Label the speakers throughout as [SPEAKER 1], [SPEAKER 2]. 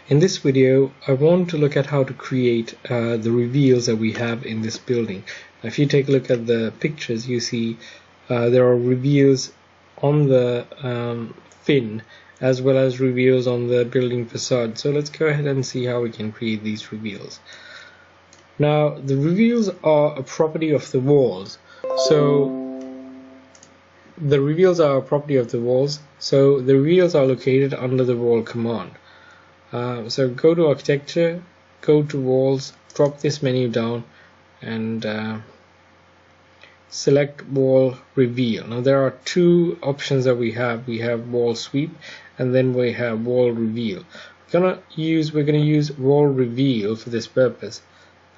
[SPEAKER 1] In this video, I want to look at how to create the reveals that we have in this building. Now, if you take a look at the pictures, you see there are reveals on the fin as well as reveals on the building facade. So let's go ahead and see how we can create these reveals. Now, the reveals are a property of the walls. So the reveals are a property of the walls. So the reveals are located under the wall command. So go to architecture, go to walls, drop this menu down and select wall reveal. Now there are two options that we have. We have wall sweep and then we have wall reveal. We're gonna use wall reveal for this purpose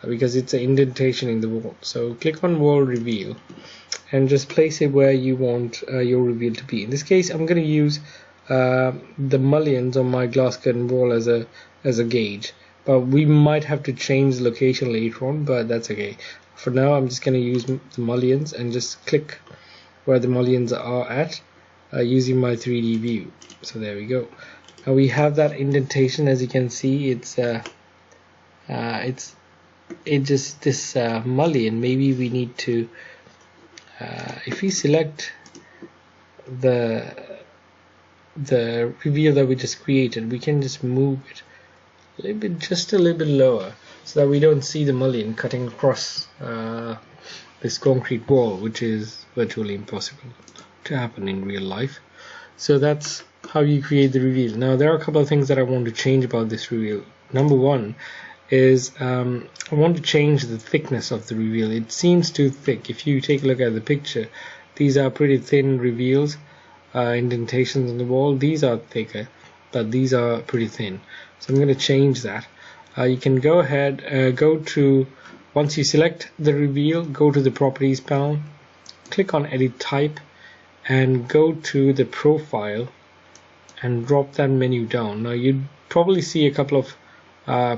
[SPEAKER 1] because it's an indentation in the wall. So click on wall reveal and just place it where you want your reveal to be. In this case, I'm gonna use the mullions on my glass curtain wall as a gauge, but we might have to change the location later on, but that's okay. For now, I'm just going to use the mullions and just click where the mullions are at using my 3D view. So there we go. Now we have that indentation. As you can see, it's just this mullion. Maybe we need to if we select the reveal that we just created, we can just move it just a little bit lower so that we don't see the mullion cutting across this concrete wall, which is virtually impossible to happen in real life. So that's how you create the reveal. Now there are a couple of things that I want to change about this reveal. Number one is I want to change the thickness of the reveal. It seems too thick. If you take a look at the picture, these are pretty thin reveals. Indentations on the wall, these are thicker, but these are pretty thin. So I'm going to change that. You can go ahead, once you select the reveal, go to the properties panel, click on edit type and go to the profile and drop that menu down. Now you'd probably see a couple of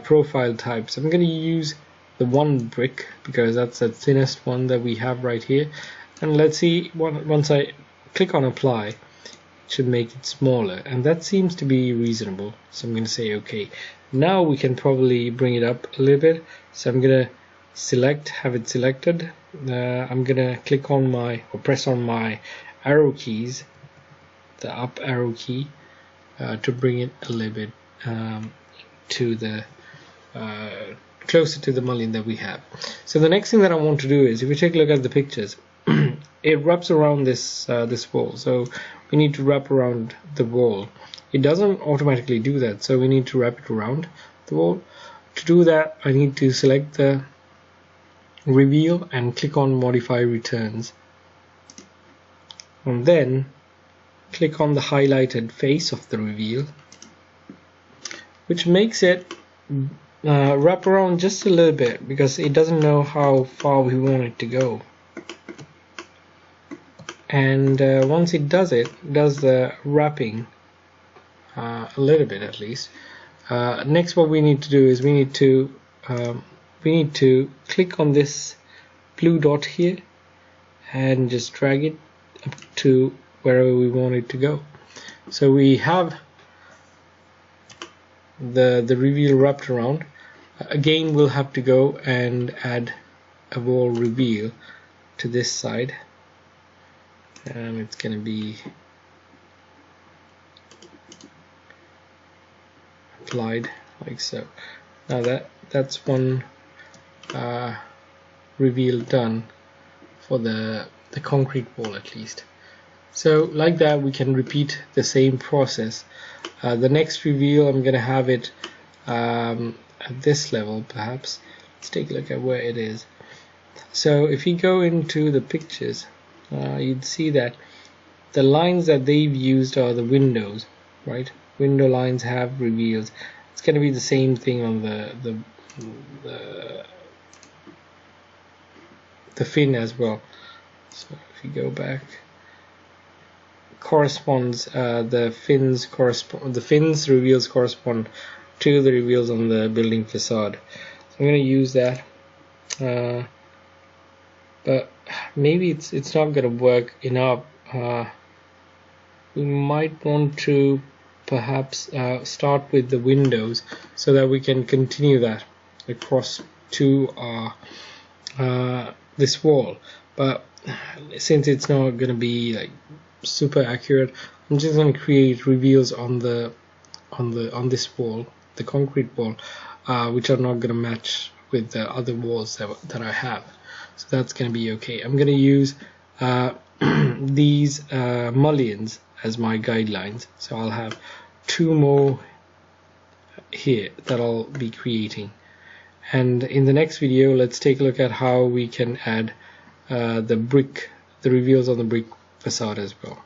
[SPEAKER 1] profile types. I'm going to use the one brick because that's the thinnest one that we have right here, and let's see, once I click on apply, it should make it smaller, and that seems to be reasonable. So I'm going to say OK. Now we can probably bring it up a little bit. So I'm going to have it selected. I'm going to click on press on my arrow keys, the up arrow key, to bring it a little bit to the closer to the mullion that we have. So the next thing that I want to do is, if you take a look at the pictures, it wraps around this wall, so we need to wrap around the wall. It doesn't automatically do that, so we need to wrap it around the wall. To do that, I need to select the reveal and click on modify returns, and then click on the highlighted face of the reveal, which makes it wrap around just a little bit because it doesn't know how far we want it to go. And once it does the wrapping a little bit at least. Next, what we need to do is we need to click on this blue dot here and just drag it up to wherever we want it to go. So we have the reveal wrapped around. Again, we'll have to go and add a wall reveal to this side. And it's going to be applied like so. Now that's one reveal done for the concrete wall at least. So like that, we can repeat the same process. The next reveal, I'm going to have it at this level perhaps. Let's take a look at where it is. So if you go into the pictures, you'd see that the lines that they've used are the windows, right? Window lines have reveals. It's going to be the same thing on the fin as well. So if you go back, corresponds the fins reveals correspond to the reveals on the building facade. So I'm going to use that. But maybe it's not going to work enough. We might want to perhaps start with the windows so that we can continue that across to this wall. But since it's not going to be like super accurate, I'm just going to create reveals on this wall, the concrete wall, which are not going to match with the other walls that I have. So that's going to be okay. I'm going to use these mullions as my guidelines. So I'll have 2 more here that I'll be creating. And in the next video, let's take a look at how we can add the reveals on the brick facade as well.